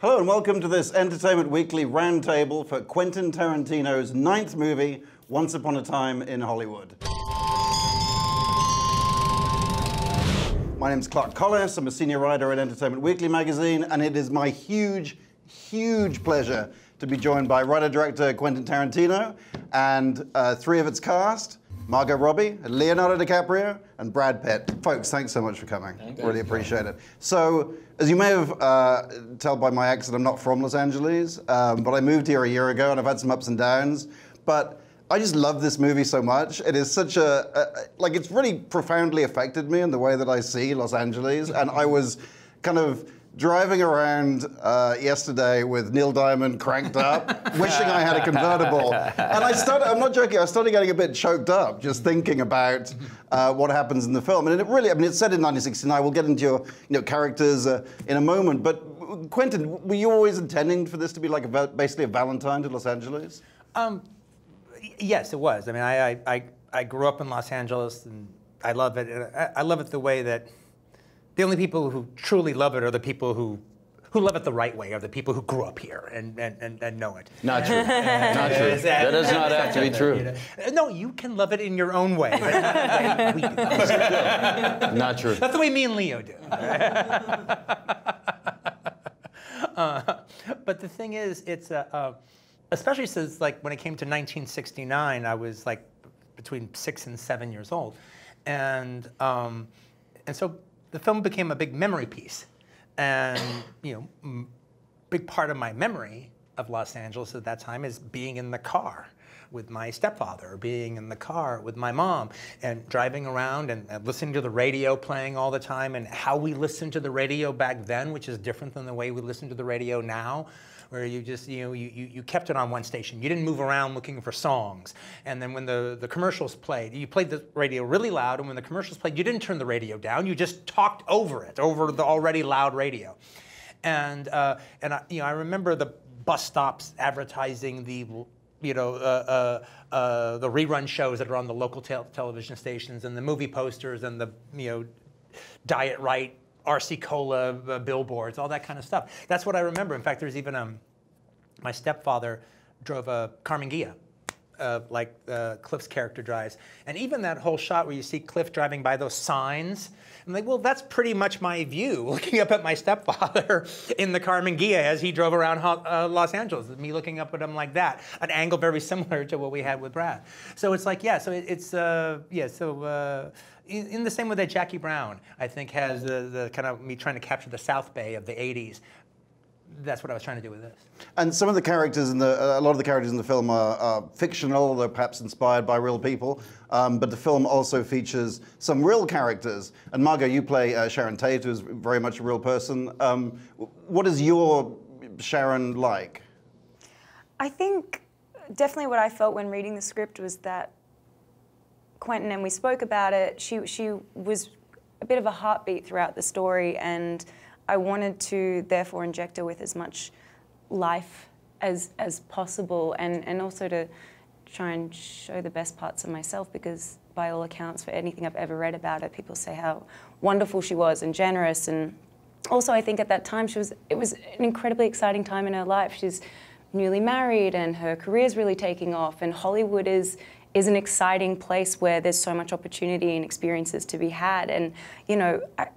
Hello and welcome to this Entertainment Weekly roundtable for Quentin Tarantino's 9th movie, Once Upon a Time in Hollywood. My name's Clark Collis. I'm a senior writer at Entertainment Weekly magazine, and it is my huge pleasure to be joined by writer-director Quentin Tarantino and three of its cast: Margot Robbie, Leonardo DiCaprio, and Brad Pitt. Folks, thanks so much for coming. Really appreciate it. So, as you may have tell by my accent, I'm not from Los Angeles, but I moved here a year ago and I've had some ups and downs. But I just love this movie so much. It is such like, it's really profoundly affected me in the way that I see Los Angeles. And I was kind of driving around yesterday with Neil Diamond cranked up, wishing I had a convertible. And I'm not joking, I started getting a bit choked up just thinking about what happens in the film. And it really, I mean, it's set in 1969. We'll get into your characters in a moment. But Quentin, were you always intending for this to be like basically a Valentine to Los Angeles? Yes, it was. I mean, I grew up in Los Angeles, and I love it. I love it the way that the only people who truly love it are the people who love it the right way, are the people who grew up here and know it. Not true. Not true. That does not have to be true. No, you can love it in your own way. But not the way we do. Not true. That's the way me and Leo do. But the thing is, it's especially since, like, when it came to 1969, I was like between 6 and 7 years old, and so the film became a big memory piece. And, big part of my memory of Los Angeles at that time is being in the car with my stepfather, being in the car with my mom, and driving around and listening to the radio playing all the time, and how we listened to the radio back then, which is different than the way we listen to the radio now, where you just, you kept it on one station. You didn't move around looking for songs. And then when the commercials played, you played the radio really loud, and when the commercials played, you didn't turn the radio down. You just talked over it, over the already loud radio. And I remember the bus stops advertising the rerun shows that are on the local television stations, and the movie posters, and the Diet Right, RC Cola billboards, all that kind of stuff. That's what I remember. In fact, there's even my stepfather drove a Carmen Ghia, like Cliff's character drives. And even that whole shot where you see Cliff driving by those signs, I'm like, well, that's pretty much my view, looking up at my stepfather in the Carmen Ghia as he drove around Los Angeles, me looking up at him like that, an angle very similar to what we had with Brad. So it's like, yeah, so it's, in the same way that Jackie Brown, I think, has the kind of me trying to capture the South Bay of the 80s. That's what I was trying to do with this. And some of the characters a lot of the characters in the film are fictional, they're perhaps inspired by real people, but the film also features some real characters. And Margot, you play Sharon Tate, who's very much a real person. What is your Sharon like? I think definitely what I felt when reading the script was that Quentin, and we spoke about it, she was a bit of a heartbeat throughout the story, and I wanted to therefore inject her with as much life as possible, and also to try and show the best parts of myself, because by all accounts, for anything I've ever read about her, people say how wonderful she was and generous. And also, I think at that time it was an incredibly exciting time in her life. She's newly married and her career's really taking off, and Hollywood is an exciting place where there's so much opportunity and experiences to be had. And,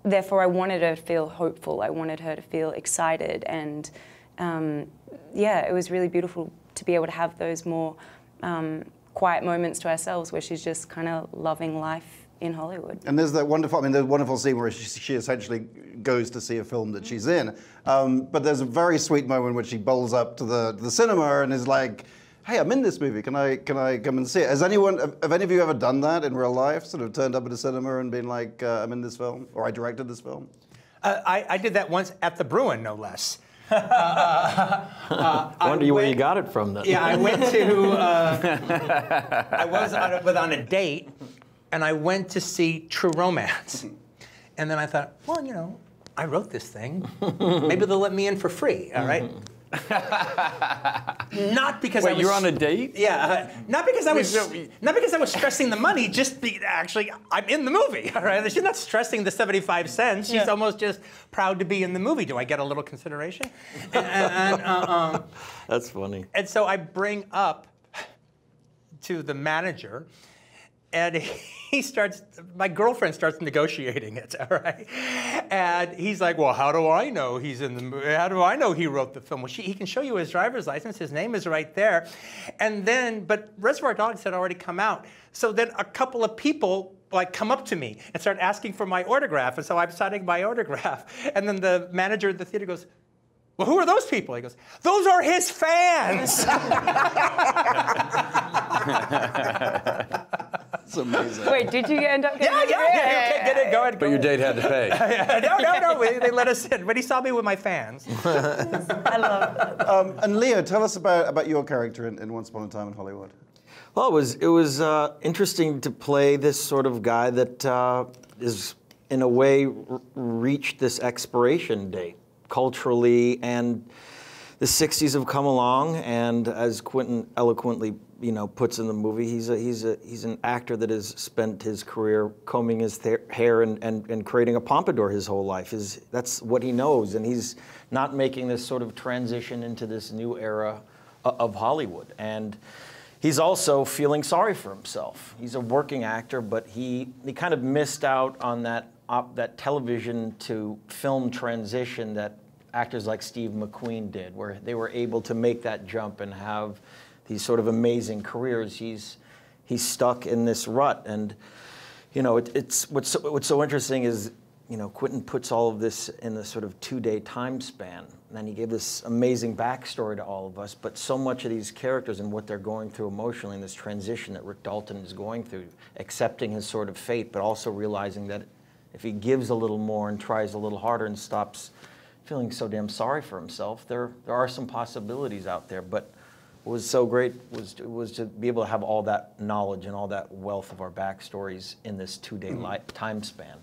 therefore I wanted her to feel hopeful. I wanted her to feel excited. And, yeah, it was really beautiful to be able to have those more quiet moments to ourselves where she's just kind of loving life in Hollywood. And there's that wonderful scene where she essentially goes to see a film that she's in. But there's a very sweet moment where she bowls up to the cinema and is like, hey, I'm in this movie, can I come and see it? Have any of you ever done that in real life? Sort of turned up at a cinema and been like, I'm in this film, or I directed this film? I did that once at the Bruin, no less. Wonder where you got it from, then. Yeah, I went to, I was on a date, and I went to see True Romance. And then I thought, well, I wrote this thing. Maybe they'll let me in for free, all right? Not because Wait, you're on a date? Yeah, not because I was stressing the money. Actually, I'm in the movie. All right, she's not stressing the 75 cents. She's almost just proud to be in the movie. Do I get a little consideration? That's funny. And so I bring up to the manager, and my girlfriend starts negotiating it, all right? And he's like, well, how do I know he's in the movie? How do I know he wrote the film? Well, he can show you his driver's license. His name is right there. And then, but Reservoir Dogs had already come out. So then a couple of people come up to me and start asking for my autograph. And so I'm signing my autograph. And then the manager at the theater goes, well, who are those people? He goes, those are his fans. That's amazing. Wait, did you end up getting Okay, get it, go ahead. But your date had to pay. No, they let us in. But he saw me with my fans. I love that. And Leo, tell us about your character in Once Upon a Time in Hollywood. Well, it was interesting to play this sort of guy that is, in a way, reached this expiration date culturally, and the 60s have come along, and as Quentin eloquently, puts in the movie, he's an actor that has spent his career combing his hair and creating a pompadour his whole life. That's what he knows, and he's not making this sort of transition into this new era of Hollywood. And he's also feeling sorry for himself. He's a working actor, but he kind of missed out on that television to film transition that actors like Steve McQueen did, where they were able to make that jump and have these sort of amazing careers. He's stuck in this rut, and it's what's so interesting is Quentin puts all of this in a sort of 2-day time span, and then he gave this amazing backstory to all of us. But so much of these characters and what they're going through emotionally, and this transition that Rick Dalton is going through, accepting his sort of fate, but also realizing that if he gives a little more and tries a little harder and stops feeling so damn sorry for himself, there are some possibilities out there. But what was so great was to be able to have all that knowledge and all that wealth of our backstories in this 2-day time span,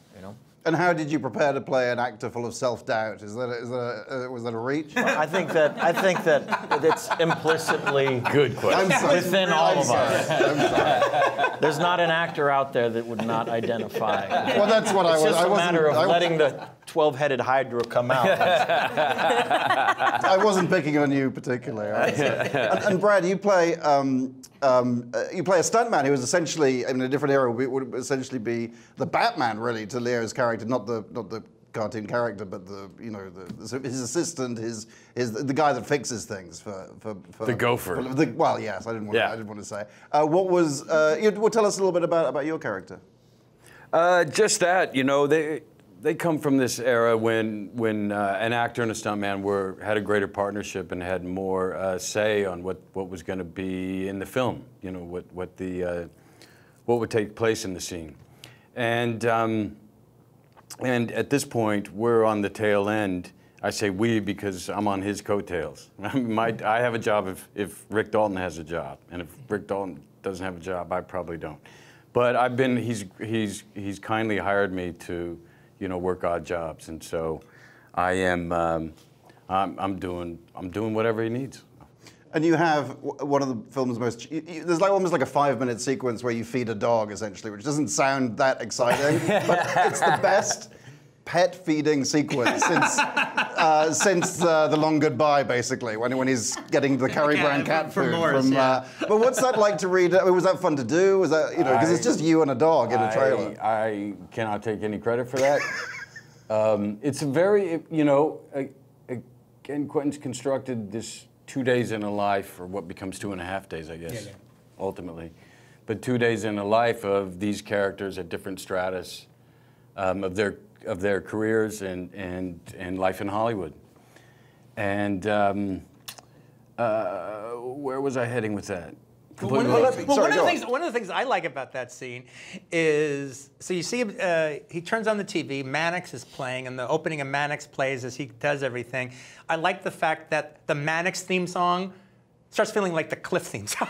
And how did you prepare to play an actor full of self-doubt? Was that a reach? I think that it's implicitly Good question. within all of us. I'm sorry. There's not an actor out there that would not identify. Well, that's what It's I was. just I a wasn't. matter of letting the 12-headed Hydra come out. I wasn't picking on you particularly. And Brad, you play a stuntman who was essentially, in a different era, would essentially be the Batman, really, to Leo's character, not the cartoon character, but his assistant, the guy that fixes things for the gopher. Well, yes, I didn't want to say. Well, tell us a little bit about your character. Just that, they come from this era when an actor and a stuntman had a greater partnership and had more say on what was going to be in the film. What would take place in the scene, and at this point we're on the tail end. I say we because I'm on his coattails. I have a job if Rick Dalton has a job, and if Rick Dalton doesn't have a job, I probably don't. But he's kindly hired me to work odd jobs, and so I am. I'm doing whatever he needs. And you have one of the film's most. There's almost like a 5-minute sequence where you feed a dog, essentially, which doesn't sound that exciting, but it's the best pet feeding sequence since The Long Goodbye, basically, when he's getting the Curry Brown cat food from. But what's that like to read? Was that fun to do? Was that because it's just you and a dog in a trailer? I cannot take any credit for that. It's a very again, Quentin's constructed this 2 days in a life, or what becomes 2.5 days, I guess, ultimately. But 2 days in a life of these characters at different stratus of their careers and life in Hollywood. And where was I heading with that? One of the things I like about that scene is, so you see he turns on the TV, Mannix is playing, and the opening of Mannix plays as he does everything. I like the fact that the Mannix theme song starts feeling like the Cliff theme song.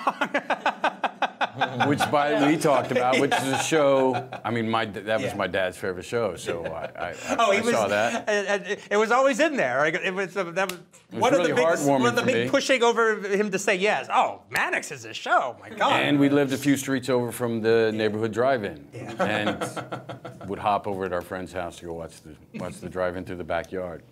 which we talked about, which is a show. I mean, that was my dad's favorite show, so I saw that. It was always in there. It was one of the big pushing over him to say yes. Oh, Mannix is a show. My God. And we lived a few streets over from the neighborhood drive-in, and would hop over at our friend's house to go watch the drive-in through the backyard.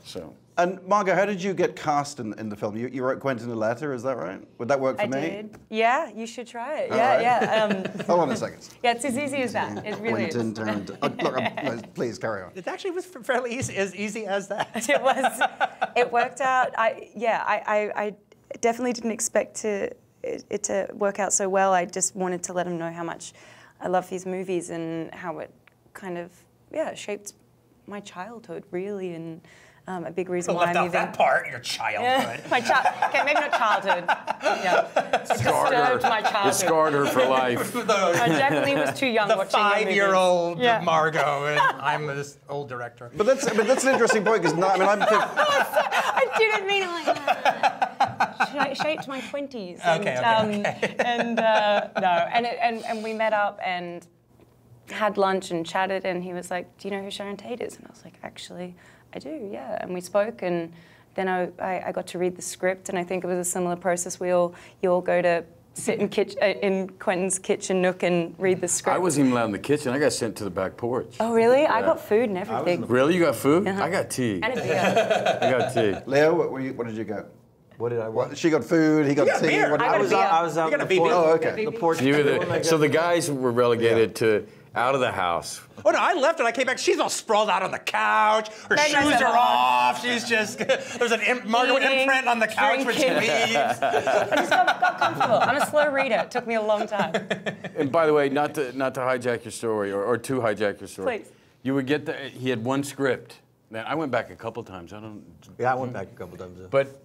So. And Margot, how did you get cast in the film? You wrote Quentin a letter, is that right? Would that work for me? I did. Yeah, you should try it. Hold on a second. Yeah, it's as easy as that. It really Quentin Tarantino. Look, please carry on. It actually was fairly as easy as that. It was. It worked out. I definitely didn't expect it to work out so well. I just wanted to let him know how much I love his movies and how it kind of shaped my childhood really, and a big reason why I'm left out that part, your childhood. Yeah, okay, maybe not childhood. Yeah, disturbed my childhood. It scarred her for life. I definitely was too young watching your movies. The 5-year-old Margot, and I'm this old director. But that's an interesting point because I thinking. I didn't mean it like that. It shaped my 20s. And we met up and had lunch and chatted, and he was like, "Do you know who Sharon Tate is?" And I was like, "Actually, I do, yeah." And we spoke, and then I got to read the script, and I think it was a similar process. You all go to sit in Quentin's kitchen nook and read the script. I wasn't even allowed in the kitchen. I got sent to the back porch. Oh, really? Yeah. I got food and everything. Really? You got food? I got tea. And a beer. I got tea. Leo, what did you go? What did I want? She got food, he got tea. Beer. I was out on the porch. Oh, okay. The porch. So the guys were relegated to out of the house. Oh no, I left and I came back. She's all sprawled out on the couch. Her shoes are off. She's just, there's an Margot imprint on the couch when she leaves. I just got comfortable. I'm a slow reader. It took me a long time. And by the way, not to hijack your story or to hijack your story. Please. You would get he had one script. Man, I went back a couple times. Yeah, I went back a couple times. But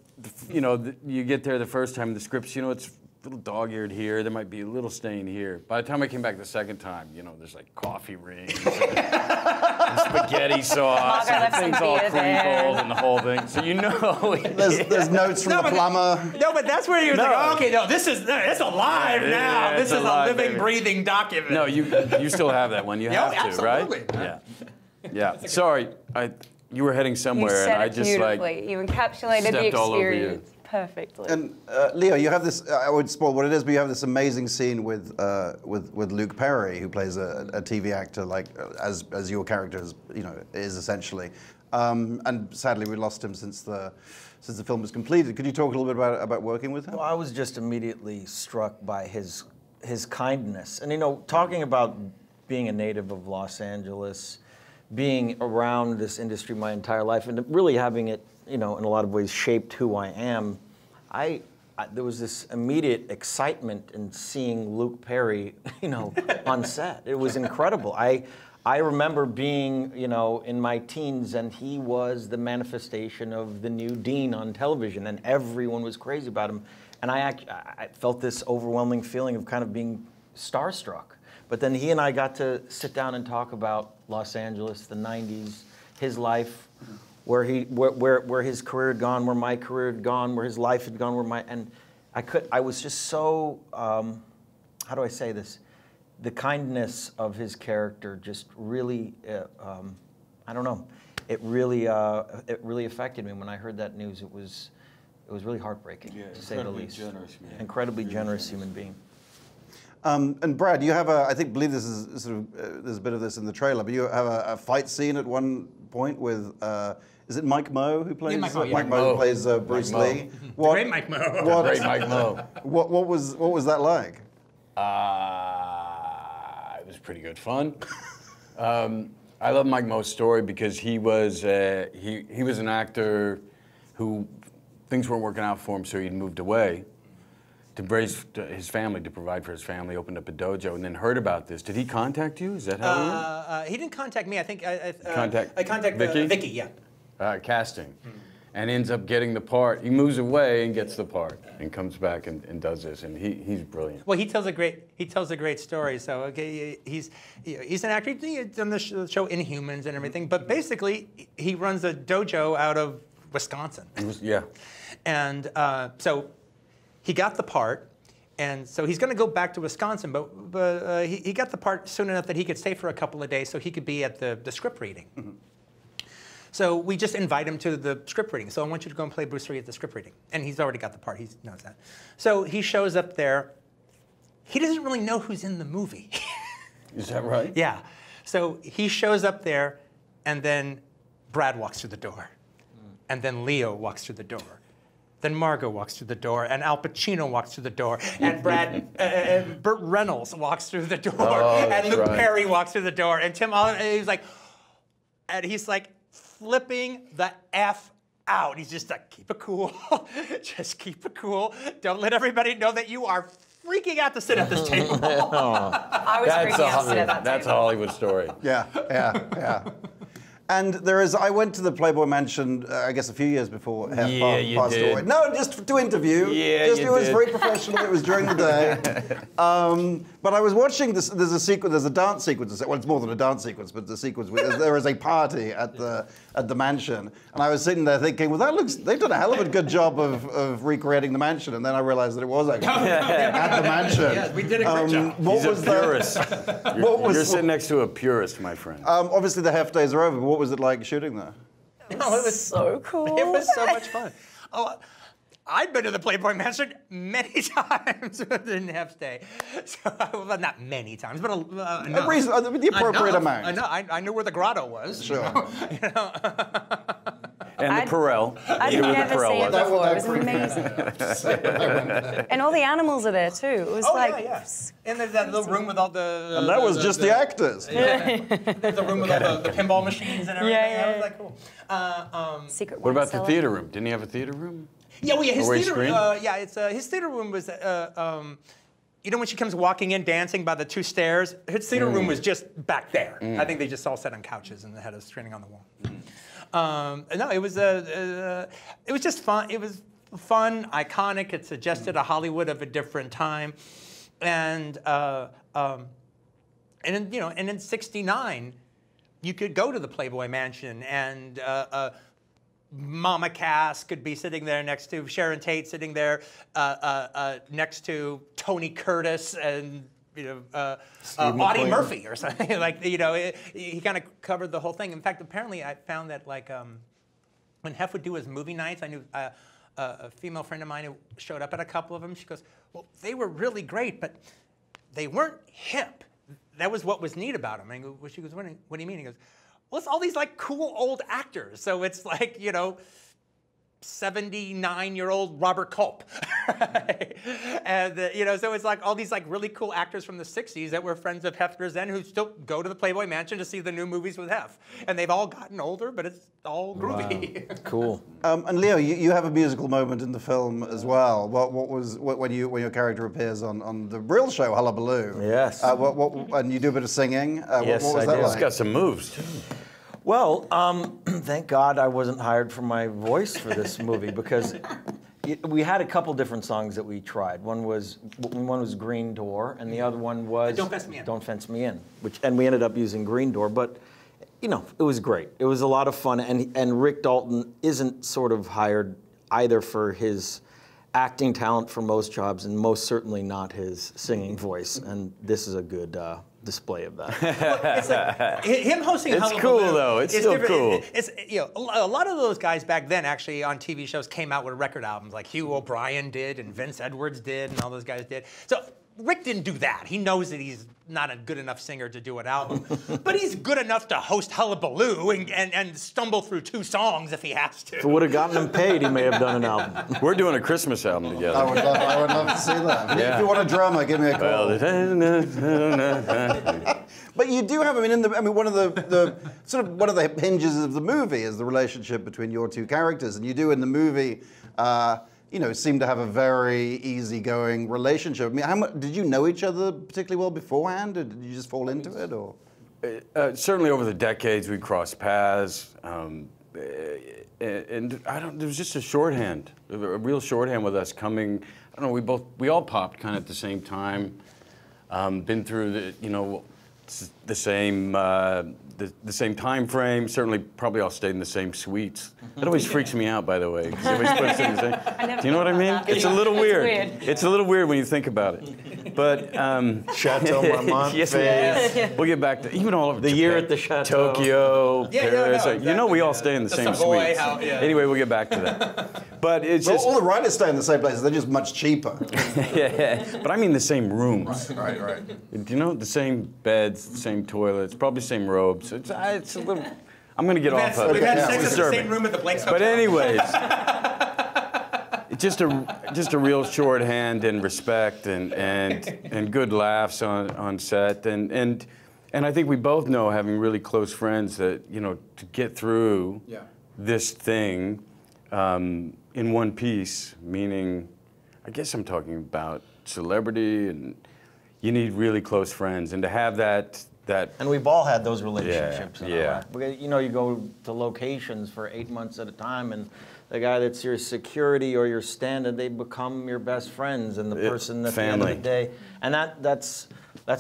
you get there the first time, the scripts, it's a little dog-eared here. There might be a little stain here. By the time I came back the second time, there's like coffee rings and spaghetti sauce and things all crinkled and the whole thing. So there's notes from the plumber. No, but that's where you're like, okay, no, it's alive now. This is a living, breathing document. No, you still have that one. You have to, absolutely. Right? Yeah. Sorry, you were heading somewhere, and I just beautifully. You encapsulated the experience perfectly. And Leo, you have this. I would spoil what it is, but you have this amazing scene with Luke Perry, who plays a TV actor, like as your character is essentially. And sadly, we lost him since the film was completed. Could you talk a little bit about working with him? Well, I was just immediately struck by his kindness, and talking about being a native of Los Angeles, being around this industry my entire life, and really having it, in a lot of ways shaped who I am, there was this immediate excitement in seeing Luke Perry, on set. It was incredible. I remember being, in my teens, and he was the manifestation of the new Dean on television, and everyone was crazy about him. And I felt this overwhelming feeling of kind of being starstruck. But then he and I got to sit down and talk about Los Angeles, the 90s, his life, where his career had gone, where my career had gone, where his life had gone, and I was just so, how do I say this? The kindness of his character just really, I don't know, it really affected me. When I heard that news, it was really heartbreaking, to say the least. Incredibly generous human being. And Brad, you have I believe this is sort of, there's a bit of this in the trailer, but you have a fight scene at one point with, is it Mike Moe who plays? Mike Moe plays Bruce Lee. Great Mike Moe. Great Mike Moe. What was that like? It was pretty good fun. I love Mike Moe's story because he was an actor who things weren't working out for him, so he moved away to raise his family, to provide for his family, opened up a dojo, and then heard about this. Did he contact you? Is that how it went? He didn't contact me. I think I contacted Vicky, yeah. Casting. And ends up getting the part. He moves away and gets the part, and comes back and does this, and he's brilliant. Well, he tells a great story. So he's an actor. He's done the show Inhumans and everything, but basically he runs a dojo out of Wisconsin. Yeah. And so he got the part, And so he's going to go back to Wisconsin, but he got the part soon enough that he could stay for a couple of days so he could be at the script reading. Mm-hmm. So we just invite him to the script reading. So I want you to go and play Bruce Lee at the script reading. And he's already got the part. He knows that. So he shows up there. He doesn't really know who's in the movie. Is that right? Yeah. So he shows up there, and then Brad walks through the door. And then Leo walks through the door. Then Margot walks through the door, and Al Pacino walks through the door, and Burt Reynolds walks through the door, and Luke Perry walks through the door, and Tim Oliver, he's like flipping the F out. He's just like, keep it cool, just keep it cool. Don't let everybody know that you are freaking out to sit at this table. I was freaking out to sit at that table. That's a Hollywood story. Yeah. And I went to the Playboy Mansion, I guess a few years before Hef passed away. No, just to interview. Yeah, it was very professional. It was during the day. But I was watching this. There's a dance sequence. Well, it's more than a dance sequence, but the sequence. There is a party at the mansion, and I was sitting there thinking, well, they've done a hell of a good job of recreating the mansion. And then I realized that it was actually at the mansion. Yes, we did a great job. He's a purist. You're sitting next to a purist, my friend. Obviously, the Hef days are over. But what was it like shooting there? It was so cool. It was so much fun. Oh, I've been to the Playboy Mansion many times in Hef's day. So, well, not many times, but the appropriate amount. I knew where the grotto was. Sure. You know? And the Perel. I'd never seen it before. It was amazing. And all the animals are there too. It was And there's that little room with all the. And that was just the actors. There's the room with all the pinball machines and everything. Yeah. That was like cool. Secret. What about the theater room? Didn't he have a theater room? Yeah, his theater room. Screen? His theater room was. You know when she comes walking in dancing by the two stairs? His theater room was just back there. I think they just all sat on couches and they had a screening on the wall. No, it was just fun. It was fun, iconic. It suggested a Hollywood of a different time, and in '69, you could go to the Playboy Mansion, and Mama Cass could be sitting there next to Sharon Tate, sitting there next to Tony Curtis and. Audie Murphy or something he kind of covered the whole thing. In fact, apparently I found that when Hef would do his movie nights, I knew a female friend of mine who showed up at a couple of them. She goes, well, they were really great, but they weren't hip. That was what was neat about them. And she goes, what do you mean? He goes, well, it's all these cool old actors. So it's 79-year-old Robert Culp. And, so it's all these really cool actors from the 60s that were friends of Hefner's then who still go to the Playboy Mansion to see the new movies with Hef. And they've all gotten older, but it's all groovy. Wow. Cool. And Leo, you have a musical moment in the film as well. What was when your character appears on the real show, Hullabaloo? Yes. And you do a bit of singing. Yes, what was I that did. like? It's got some moves, too. Well, thank God I wasn't hired for my voice for this movie because we had a couple different songs that we tried. One was Green Door, and the other one was Don't Fence Me In. Don't Fence Me In, and we ended up using Green Door, but it was great. It was a lot of fun, and Rick Dalton isn't sort of hired either for his acting talent for most jobs, and most certainly not his singing voice, and this is a good display of that. It's him hosting. It's cool though. It's still cool. It's a lot of those guys back then actually on TV shows came out with record albums like Hugh O'Brien did and Vince Edwards did and all those guys did. So Rick didn't do that. He knows that he's not a good enough singer to do an album, but he's good enough to host Hullabaloo and stumble through 2 songs if he has to. If it would have gotten him paid, he may have done an album. We're doing a Christmas album together. I would love to see that. Yeah. If you want a drummer, give me a call. But you do have, one of the hinges of the movie is the relationship between your 2 characters, and you do in the movie. Seem to have a very easygoing relationship. How much did you know each other particularly well beforehand, or did you just fall into it, or? Certainly over the decades we crossed paths, and there was just a shorthand, a real shorthand with us coming. I don't know. We all popped kind of at the same time. Been through the same the same time frame. Certainly, probably all stayed in the same suites. That always freaks me out, by the way. 'Cause everybody's supposed to stay in the same. Do you know what I mean? It's a little weird. It's a little weird when you think about it. But Chateau Marmont. Yes, we'll get back to even all over The Japan, year at the Chateau. Tokyo, Paris. exactly, You know, we all stay in the same Savoy suites. house, yeah. Anyway, we'll get back to that. But it's Well, just all the writers stay in the same places. They're just much cheaper. yeah. But I mean the same rooms. Right. Do you know the same beds, the same toilets, probably same robes? It's a little. I'm gonna get off of it. We've had It's sex in the disturbing. same room at the Blake's But Hotel. anyways, just a real shorthand and respect and good laughs on set and I think we both know, having really close friends, that to get through this thing in one piece, meaning, I guess I'm talking about celebrity, and you need really close friends, and to have that. And we've all had those relationships. Yeah. You go to locations for 8 months at a time, and the guy that's your security or your stand-in, they become your best friends, and the person at the end of the day. And that's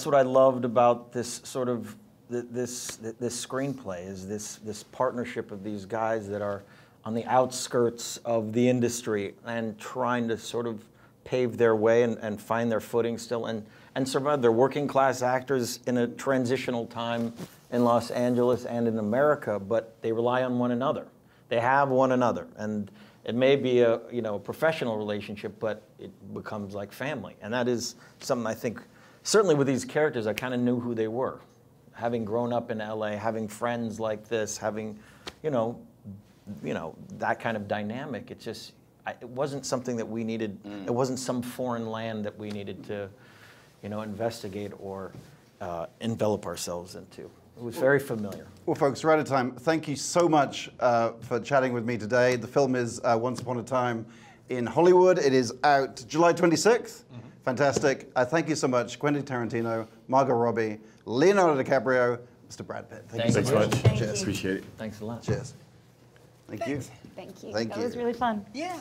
what I loved about this sort of this screenplay, is this partnership of these guys that are on the outskirts of the industry and trying to sort of pave their way and find their footing still and survive. They're working class actors in a transitional time in Los Angeles and in America, but they rely on one another. They have one another, and it may be a professional relationship, but it becomes like family. And that is something I think, certainly with these characters, I kind of knew who they were. Having grown up in LA, having friends like this, having, that kind of dynamic, it wasn't something that we needed. It wasn't some foreign land that we needed to investigate or envelop ourselves into. It was very familiar. Well, folks, we're out of time. Thank you so much for chatting with me today. The film is Once Upon a Time in Hollywood. It is out July 26th. Fantastic. Thank you so much, Quentin Tarantino, Margot Robbie, Leonardo DiCaprio, Mr. Brad Pitt. Thank you so much. Thank you. Cheers. Appreciate it. Thanks a lot. Cheers. Thank you. Thank you. Thank That you. was really fun. Yeah.